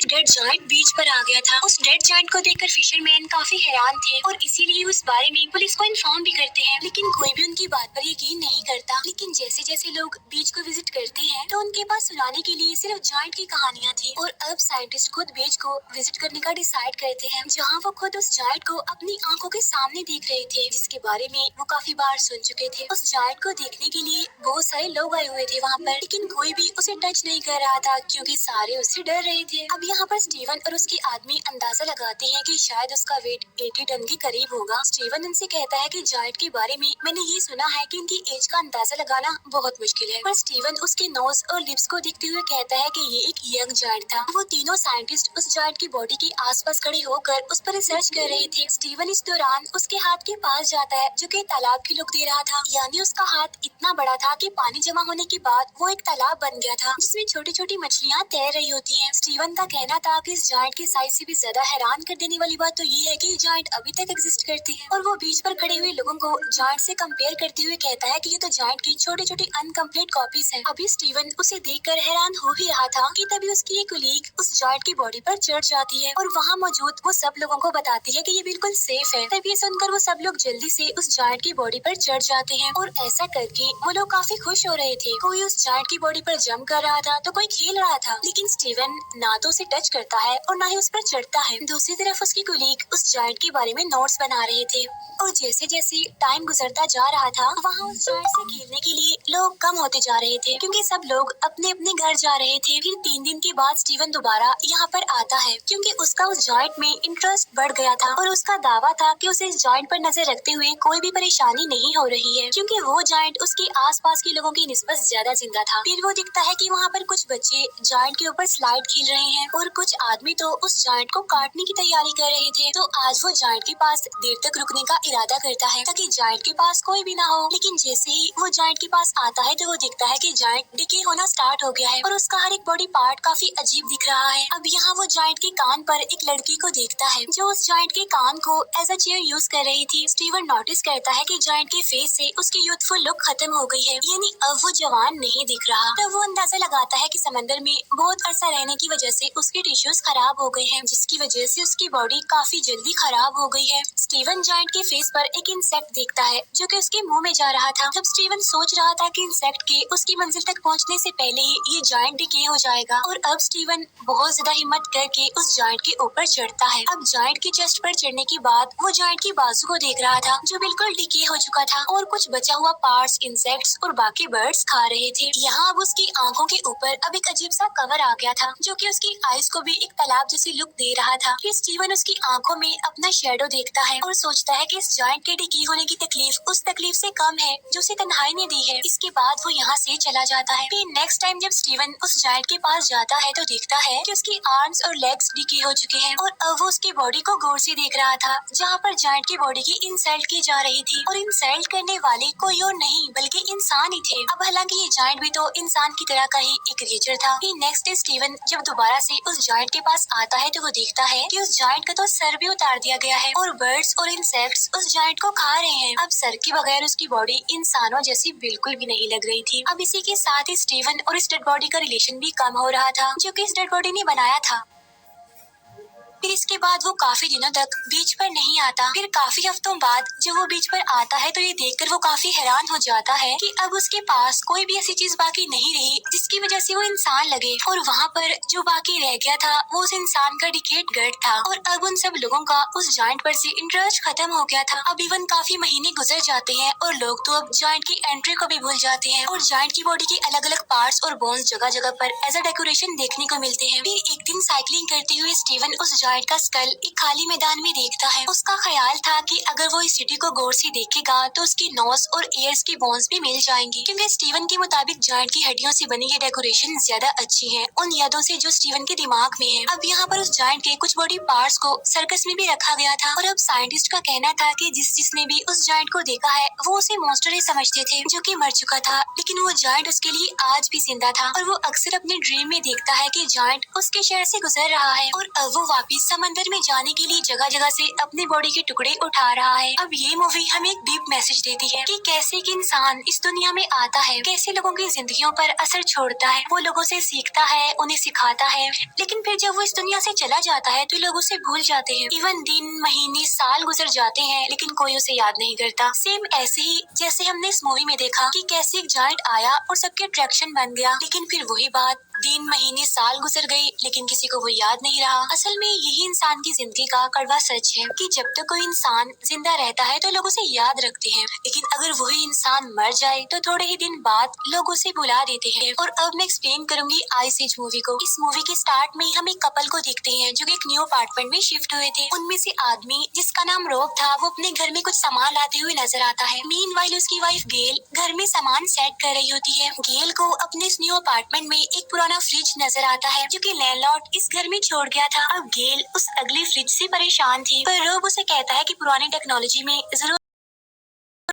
Dead giant बीच पर आ गया था। उस डेड जायंट को देखकर फिशरमैन काफी हैरान थे और इसीलिए उस बारे में पुलिस को इन्फॉर्म भी करते हैं, लेकिन कोई भी उनकी बात पर यकीन नहीं करता। लेकिन जैसे जैसे लोग बीच को विजिट करते हैं तो उनके पास सुनाने के लिए सिर्फ जायंट की कहानियाँ थी और अब साइंटिस्ट खुद बीच को विजिट करने का डिसाइड करते हैं, जहाँ वो खुद उस जायंट को अपनी आंखों के सामने देख रहे थे, जिसके बारे में वो काफी बार सुन चुके थे। उस जायंट को देखने के लिए बहुत सारे लोग आए हुए थे वहाँ पर, लेकिन कोई भी उसे टच नहीं कर रहा था क्योंकि सारे उससे डर रहे थे। अब यहाँ पर स्टीवन और उसके आदमी अंदाजा लगाते हैं कि शायद उसका वेट 80 टन के करीब होगा। स्टीवन उनसे कहता है कि जायंट के बारे में मैंने ये सुना है कि इनकी एज का अंदाजा लगाना बहुत मुश्किल है, पर स्टीवन उसके नोज और लिप्स को देखते हुए कहता है कि ये एक यंग जायंट था। वो तीनों साइंटिस्ट उस जायंट की बॉडी के आसपास खड़े होकर उस पर रिसर्च कर रहे थे। स्टीवन इस दौरान उसके हाथ के पास जाता है जो कि तालाब की लुक दे रहा था, यानी उसका हाथ इतना बड़ा था कि पानी जमा होने के बाद वो एक तालाब बन गया था जिसमें छोटी छोटी मछलियाँ तैर रही होती हैं। स्टीवन का कहना था कि इस जायंट की साइज से भी ज्यादा हैरान कर देने वाली बात तो ये है कि जायंट अभी तक एग्जिस्ट करते हैं, और वो बीच पर खड़े हुए लोगों को जायंट से कंपेयर करते हुए कहता है कि ये तो जायंट की छोटी छोटी अनकम्प्लीट कॉपीज हैं। अभी स्टीवन उसे देखकर हैरान हो ही रहा था कि तभी उसकी एक कलीग उस जायंट की बॉडी पर चढ़ जाती है और वहाँ मौजूद वो सब लोगों को बताती है कि ये बिल्कुल सेफ है। तभी सुनकर वो सब लोग जल्दी से उस जायंट की बॉडी पर चढ़ जाते हैं और ऐसा करके वो लोग काफी खुश हो रहे थे। कोई उस जायंट की बॉडी पर जंप कर रहा था तो कोई खेल रहा था, लेकिन स्टीवन ना तो उसे टच करता है और ना ही उस पर चढ़ता है। दूसरी तरफ उसकी कलीग उस जायंट के बारे में नोट्स बना रहे थे और जैसे जैसे टाइम गुजरता जा रहा था वहाँ उस जायंट से खेलने के लिए लोग कम होते जा रहे थे क्योंकि सब लोग अपने अपने घर जा रहे थे। फिर 3 दिन के बाद स्टीवन दोबारा यहाँ पर आता है क्योंकि उसका उस जायंट में इंटरेस्ट बढ़ गया था और उसका दावा था कि उसे इस जायंट पर नजर रखते हुए कोई भी परेशानी नहीं हो रही है क्योंकि वो जायंट उसके आसपास के लोगों की निस्बत ज्यादा जिंदा था। फिर वो दिखता है कि वहाँ पर कुछ बच्चे जायंट के ऊपर स्लाइड खेल रहे हैं और कुछ आदमी तो उस जायंट को काटने की तैयारी कर रहे थे। तो आज वो जायंट के पास देर तक रुकने का इरादा करता है ताकि जायंट के पास कोई भी ना हो, लेकिन जैसे ही वो जायंट के पास आता है तो वो दिखता है कि जायंट डिके होना स्टार्ट हो गया है और उसका हर एक बॉडी पार्ट काफी अजीब दिख रहा है। अब यहाँ वो जायंट के कान पर एक लड़की को देखता है जो उस जायंट के कान को एज अ चेयर यूज कर रही थी। स्टीवन नोटिस करता है कि जायंट के फेस से उसकी यूथफुल लुक खत्म हो गई है, यानी अब वो जवान नहीं दिख रहा। तो वो अंदाजा लगाता है कि समंदर में बहुत अरसा रहने की वजह से उसके टिश्यूज खराब हो गए हैं, जिसकी वजह से उसकी बॉडी काफी जल्दी खराब हो गई है। स्टीवन जायंट के फेस पर एक इंसेक्ट देखता है जो कि उसके मुंह में जा रहा था। तब स्टीवन सोच रहा था कि इंसेक्ट के उसकी मंजिल तक पहुंचने से पहले ही ये जायंट डिके हो जाएगा, और अब स्टीवन बहुत ज्यादा हिम्मत करके उस जायंट के ऊपर चढ़ता है। अब जायंट की चेस्ट पर चढ़ने के बाद वो जायंट की बाजू को देख रहा था जो बिल्कुल डिके हो चुका था और कुछ बचा हुआ पार्ट्स इंसेक्ट्स और बाकी बर्ड्स खा रहे थे। यहाँ अब उसकी आंखों के ऊपर अब एक अजीब सा कवर आ गया था जो कि उसकी आईज को भी एक तालाब जैसी लुक दे रहा था। फिर स्टीवन उसकी आंखों में अपना शेडो देखता है और सोचता है कि इस जायंट के डिके होने की तकलीफ उस तकलीफ से कम है जो उसे तन्हाई ने दी है। इसके बाद वो यहाँ से चला जाता है। फिर नेक्स्ट टाइम जब स्टीवन उस जायंट के पास जाता है तो देखता है कि उसकी आर्म्स और लेग्स डिके हो चुके हैं और अब वो उसकी बॉडी को गौर से देख रहा था जहाँ पर जायंट की बॉडी की इंसल्ट की जा रही थी, और इंसल्ट करने वाले कोई और नहीं बल्कि इंसान ही थे। अब हालांकि ये जायंट भी तो इंसान की तरह का ही एक क्रिएचर था। फिर नेक्स्ट डे स्टीवन जब दोबारा से उस जायंट के पास आता है तो वो देखता है कि उस जायंट का तो सर भी उतार दिया गया है और बर्ड्स और इंसेक्ट्स उस जायंट को खा रहे हैं। अब सर के बगैर उसकी बॉडी इंसानों जैसी बिल्कुल भी नहीं लग रही थी। अब इसी के साथ ही स्टीवन और इस डेड बॉडी का रिलेशन भी कम हो रहा था जो कि इस डेड बॉडी ने बनाया था। फिर इसके बाद वो काफी दिनों तक बीच पर नहीं आता। फिर काफी हफ्तों बाद जब वो बीच पर आता है तो ये देखकर वो काफी हैरान हो जाता है कि अब उसके पास कोई भी ऐसी चीज बाकी नहीं रही जिसकी वजह से वो इंसान लगे, और वहाँ पर जो बाकी रह गया था वो उस इंसान का डिकेट गर्ट था। और अब उन सब लोगों का उस जायंट पर से इंटरेस्ट खत्म हो गया था। अब इवन काफी महीने गुजर जाते हैं और लोग तो अब जायंट की एंट्री को भी भूल जाते हैं और जायंट की बॉडी के अलग अलग पार्ट्स और बोन्स जगह जगह पर एज अ डेकोरेशन देखने को मिलते हैं। फिर एक दिन साइकिलिंग करते हुए स्टीवन उस जायंट का स्कल एक खाली मैदान में देखता है। उसका ख्याल था कि अगर वो इस सिटी को गौर से देखेगा तो उसकी नोज और ईयर्स की बोन्स भी मिल जाएंगी, क्योंकि स्टीवन के मुताबिक जायंट की हड्डियों से बनी ये डेकोरेशन ज्यादा अच्छी है उन यादों से जो स्टीवन के दिमाग में है। अब यहाँ पर उस जायंट के कुछ बॉडी पार्ट्स को सर्कस में भी रखा गया था, और अब साइंटिस्ट का कहना था कि जिसने भी उस जायंट को देखा है वो उसे मॉन्स्टर ही समझते थे जो कि मर चुका था, लेकिन वो जायंट उसके लिए आज भी जिंदा था और वो अक्सर अपने ड्रीम में देखता है कि जायंट उसके शहर से गुजर रहा है और अब वो वापिस समंदर में जाने के लिए जगह जगह से अपनी बॉडी के टुकड़े उठा रहा है। अब ये मूवी हमें एक डीप मैसेज देती है कि कैसे एक इंसान इस दुनिया में आता है, कैसे लोगों की जिंदगियों पर असर छोड़ता है, वो लोगों से सीखता है, उन्हें सिखाता है, लेकिन फिर जब वो इस दुनिया से चला जाता है तो लोग उसे भूल जाते हैं। इवन दिन, महीने, साल गुजर जाते हैं लेकिन कोई उसे याद नहीं करता। सेम ऐसे ही जैसे हमने इस मूवी में देखा कि कैसे एक जायंट आया और सबके अट्रैक्शन बन गया, लेकिन फिर वही बात, दिन, महीने, साल गुजर गए लेकिन किसी को वो याद नहीं रहा। असल में यही इंसान की जिंदगी का कड़वा सच है कि जब तक कोई इंसान जिंदा रहता है तो लोग उसे याद रखते हैं, लेकिन अगर वही इंसान मर जाए तो थोड़े ही दिन बाद लोग उसे भुला देते हैं। और अब मैं एक्सप्लेन करूंगी आइस एज मूवी को। इस मूवी के स्टार्ट में हम एक कपल को देखते हैं जो एक न्यू अपार्टमेंट में शिफ्ट हुए थे। उनमें से आदमी जिसका नाम रॉब था वो अपने घर में कुछ सामान लाते हुए नजर आता है। मीनवाइल उसकी वाइफ गेल घर में सामान सेट कर रही होती है। गेल को अपने इस न्यू अपार्टमेंट में एक पुराना फ्रिज नजर आता है जो कि लैंडलॉर्ड इस घर में छोड़ गया था। अब गेल उस अगले फ्रिज से परेशान थी, पर रॉब उसे कहता है कि पुरानी टेक्नोलॉजी में जरूर